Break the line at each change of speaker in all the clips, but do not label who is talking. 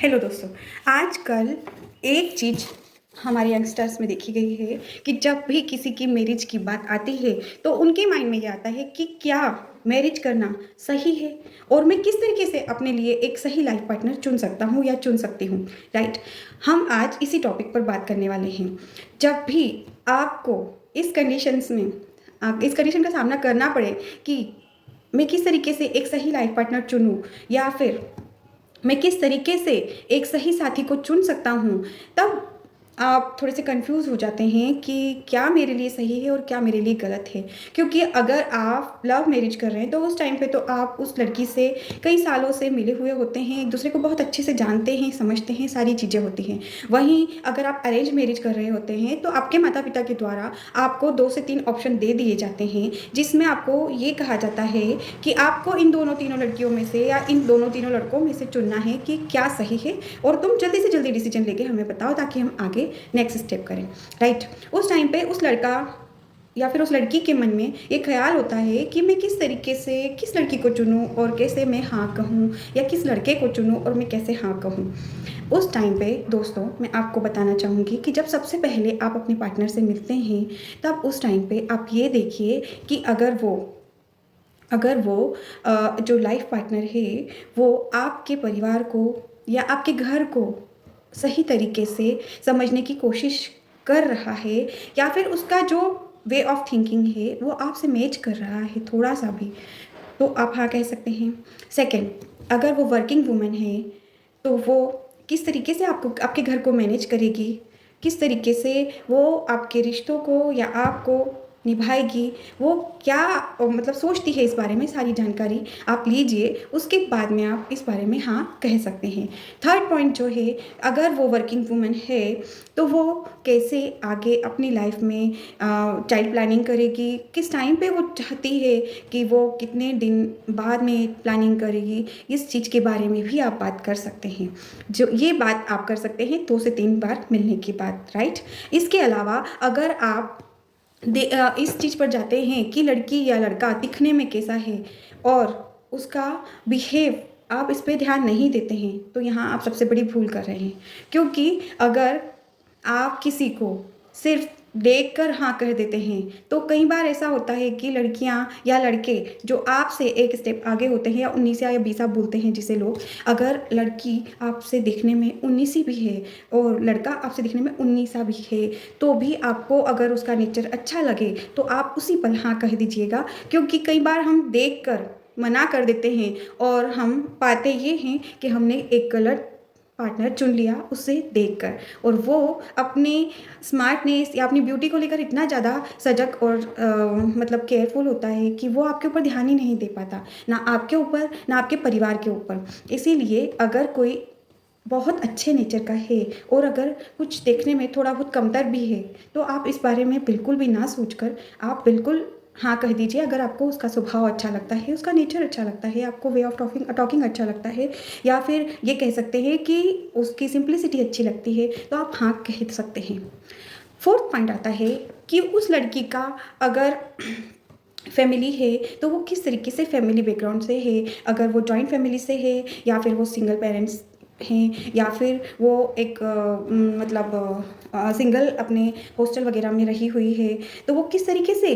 Hello दोस्तों। आजकल एक चीज़ हमारे यंगस्टर्स में देखी गई है कि जब भी किसी की मैरिज की बात आती है तो उनके माइंड में ये आता है कि क्या मैरिज करना सही है और मैं किस तरीके से अपने लिए एक सही लाइफ पार्टनर चुन सकता हूँ या चुन सकती हूँ। राइट। हम आज इसी टॉपिक पर बात करने वाले हैं। जब भी आपको इस कंडीशंस में इस कंडीशन का सामना करना पड़े कि मैं किस तरीके से एक सही लाइफ पार्टनर चुनूँ या फिर मैं किस तरीके से एक सही साथी को चुन सकता हूँ, तब आप थोड़े से कंफ्यूज हो जाते हैं कि क्या मेरे लिए सही है और क्या मेरे लिए गलत है। क्योंकि अगर आप लव मैरिज कर रहे हैं तो उस टाइम पे तो आप उस लड़की से कई सालों से मिले हुए होते हैं, एक दूसरे को बहुत अच्छे से जानते हैं, समझते हैं, सारी चीज़ें होती हैं। वहीं अगर आप अरेंज मैरिज कर रहे होते हैं तो आपके माता पिता के द्वारा आपको 2 से 3 ऑप्शन दे दिए जाते हैं, जिसमें आपको ये कहा जाता है कि आपको इन दोनों तीनों लड़कियों में से या इन दोनों तीनों लड़कों में से चुनना है कि क्या सही है, और तुम जल्दी से जल्दी डिसीजन लेके हमें बताओ ताकि हम आगे नेक्स्ट स्टेप करें। राइट। उस टाइम पे उस लड़का या फिर उस लड़की के मन में ये ख्याल होता है कि मैं किस तरीके से किस लड़की को चुनूं और कैसे मैं हाँ कहूँ, या किस लड़के को चुनूं और मैं कैसे हाँ कहूँ। उस टाइम पे दोस्तों मैं आपको बताना चाहूँगी कि जब सबसे पहले आप अपने पार्टनर से मिलते हैं तब उस टाइम पे आप ये देखिए कि अगर वो जो लाइफ पार्टनर है वो आपके परिवार को या आपके घर को सही तरीके से समझने की कोशिश कर रहा है, या फिर उसका जो वे ऑफ थिंकिंग है वो आपसे मैच कर रहा है थोड़ा सा भी, तो आप हाँ कह सकते हैं। सेकंड, अगर वो वर्किंग वूमेन है तो वो किस तरीके से आपको आपके घर को मैनेज करेगी, किस तरीके से वो आपके रिश्तों को या आपको निभाएगी, वो क्या मतलब सोचती है, इस बारे में सारी जानकारी आप लीजिए। उसके बाद में आप इस बारे में हाँ कह सकते हैं। थर्ड पॉइंट जो है, अगर वो वर्किंग वूमेन है तो वो कैसे आगे अपनी लाइफ में चाइल्ड प्लानिंग करेगी, किस टाइम पे वो चाहती है कि वो कितने दिन बाद में प्लानिंग करेगी, इस चीज़ के बारे में भी आप बात कर सकते हैं। जो ये बात आप कर सकते हैं 2 से 3 बार मिलने के बाद। राइट। इसके अलावा अगर आप इस चीज़ पर जाते हैं कि लड़की या लड़का दिखने में कैसा है और उसका बिहेव, आप इस पे ध्यान नहीं देते हैं, तो यहाँ आप सबसे बड़ी भूल कर रहे हैं। क्योंकि अगर आप किसी को सिर्फ देखकर हाँ कह देते हैं तो कई बार ऐसा होता है कि लड़कियां या लड़के जो आपसे एक स्टेप आगे होते हैं, या 19 या 20 आप बोलते हैं जिसे लोग, अगर लड़की आपसे दिखने में 19 भी है और लड़का आपसे दिखने में 19 भी है, तो भी आपको अगर उसका नेचर अच्छा लगे तो आप उसी पल हाँ कह दीजिएगा। क्योंकि कई बार हम देख कर मना कर देते हैं और हम पाते ये हैं कि हमने एक गलत पार्टनर चुन लिया उससे देखकर, और वो अपने स्मार्टनेस या अपनी ब्यूटी को लेकर इतना ज़्यादा सजग और मतलब केयरफुल होता है कि वो आपके ऊपर ध्यान ही नहीं दे पाता, ना आपके ऊपर ना आपके परिवार के ऊपर। इसीलिए अगर कोई बहुत अच्छे नेचर का है और अगर कुछ देखने में थोड़ा बहुत कमतर भी है तो आप इस बारे में बिल्कुल भी ना सोचकर आप बिल्कुल हाँ कह दीजिए। अगर आपको उसका स्वभाव अच्छा लगता है, उसका नेचर अच्छा लगता है, आपको वे ऑफ टॉकिंग अच्छा लगता है, या फिर ये कह सकते हैं कि उसकी सिंप्लिसिटी अच्छी लगती है, तो आप हाँ कह सकते हैं। फोर्थ पॉइंट आता है कि उस लड़की का अगर फैमिली है तो वो किस तरीके से फैमिली बैकग्राउंड से है, अगर वो जॉइंट फैमिली से है या फिर वो सिंगल पेरेंट्स हैं, या फिर वो एक मतलब सिंगल अपने हॉस्टल वगैरह में रही हुई है, तो वो किस तरीके से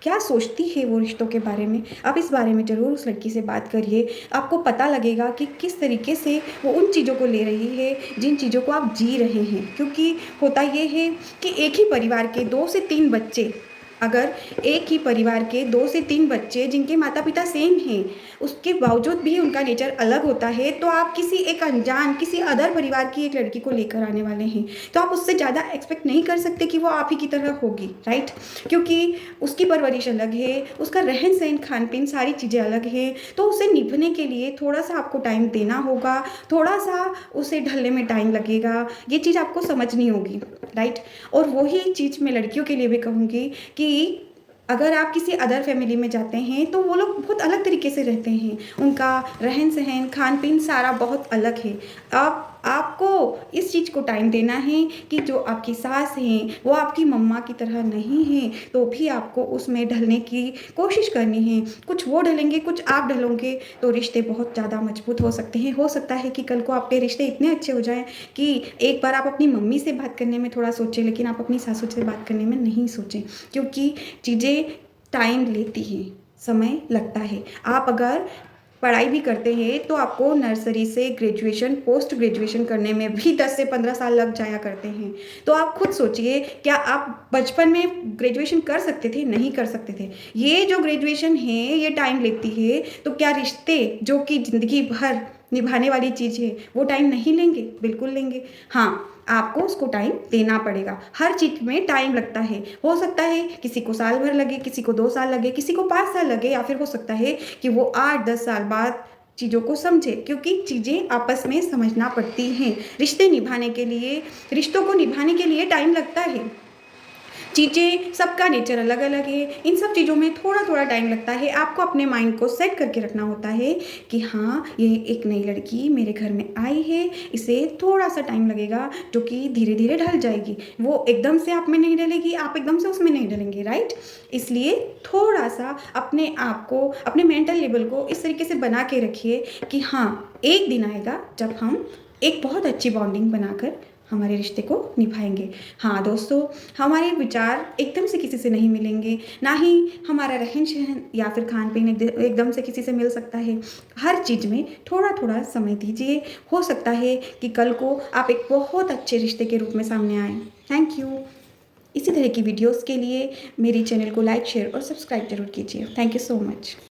क्या सोचती है वो रिश्तों के बारे में। आप इस बारे में ज़रूर उस लड़की से बात करिए, आपको पता लगेगा कि किस तरीके से वो उन चीज़ों को ले रही है जिन चीज़ों को आप जी रहे हैं। क्योंकि होता ये है कि एक ही परिवार के 2 से 3 बच्चे, अगर एक ही परिवार के 2 से 3 बच्चे जिनके माता पिता सेम हैं, उसके बावजूद भी उनका नेचर अलग होता है, तो आप किसी एक अनजान किसी अदर परिवार की एक लड़की को लेकर आने वाले हैं तो आप उससे ज़्यादा एक्सपेक्ट नहीं कर सकते कि वो आप ही की तरह होगी। राइट। क्योंकि उसकी परवरिश अलग है, उसका रहन सहन खान पीन सारी चीज़ें अलग है, तो उसे निभने के लिए थोड़ा सा आपको टाइम देना होगा, थोड़ा सा उसे ढलने में टाइम लगेगा, ये चीज़ आपको समझनी होगी। राइट। और वही चीज़ मैं लड़कियों के लिए भी कहूँगी कि अगर आप किसी अदर फैमिली में जाते हैं तो वो लोग बहुत अलग तरीके से रहते हैं, उनका रहन सहन खान पीन सारा बहुत अलग है। आप आपको इस चीज़ को टाइम देना है कि जो आपकी सास हैं वो आपकी मम्मा की तरह नहीं हैं, तो भी आपको उसमें ढलने की कोशिश करनी है। कुछ वो ढलेंगे, कुछ आप ढलोगे, तो रिश्ते बहुत ज़्यादा मजबूत हो सकते हैं। हो सकता है कि कल को आपके रिश्ते इतने अच्छे हो जाएँ कि एक बार आप अपनी मम्मी से बात करने में थोड़ा सोचें, लेकिन आप अपनी सासू से बात करने में नहीं सोचें, क्योंकि चीज़ें टाइम लेती हैं, समय लगता है। आप अगर पढ़ाई भी करते हैं तो आपको नर्सरी से ग्रेजुएशन, पोस्ट ग्रेजुएशन करने में भी 10 से 15 साल लग जाया करते हैं। तो आप खुद सोचिए, क्या आप बचपन में ग्रेजुएशन कर सकते थे? नहीं कर सकते थे। ये जो ग्रेजुएशन है ये टाइम लेती है, तो क्या रिश्ते जो कि ज़िंदगी भर निभाने वाली चीज़ है वो टाइम नहीं लेंगे? बिल्कुल लेंगे। हाँ, आपको उसको टाइम देना पड़ेगा। हर चीज़ में टाइम लगता है। हो सकता है किसी को साल भर लगे, किसी को 2 साल लगे, किसी को 5 साल लगे, या फिर हो सकता है कि वो 8-10 साल बाद चीज़ों को समझे, क्योंकि चीज़ें आपस में समझना पड़ती हैं। रिश्ते निभाने के लिए, रिश्तों को निभाने के लिए टाइम लगता है। चीज़ें, सबका नेचर अलग-अलग है। इन सब चीज़ों में थोड़ा-थोड़ा टाइम लगता है। आपको अपने माइंड को सेट करके रखना होता है कि हाँ, ये एक नई लड़की मेरे घर में आई है, इसे थोड़ा-सा टाइम लगेगा, जो कि धीरे-धीरे ढल जाएगी। वो एकदम से आप में नहीं ढलेगी, आप एकदम से उसमें नहीं ढलेंगे, राइट? इसलिए थोड़ा-सा अपने आप को, अपने मेंटल लेवल को इस तरीके से बना के रखिए कि हाँ, एक दिन आएगा जब हम एक बहुत अच्छी बॉन्डिंग बनाकर हमारे रिश्ते को निभाएंगे। हाँ दोस्तों, हमारे विचार एकदम से किसी से नहीं मिलेंगे, ना ही हमारा रहन-सहन या फिर खान-पीन एकदम से किसी से मिल सकता है। हर चीज़ में थोड़ा-थोड़ा समय दीजिए। हो सकता है कि कल को आप एक बहुत अच्छे रिश्ते के रूप में सामने आएँ। Thank you. इसी तरह की वीडियोज़ के लिए मेरे चैनल को लाइक, शेयर और सब्सक्राइब ज़रूर कीजिए। Thank you so much.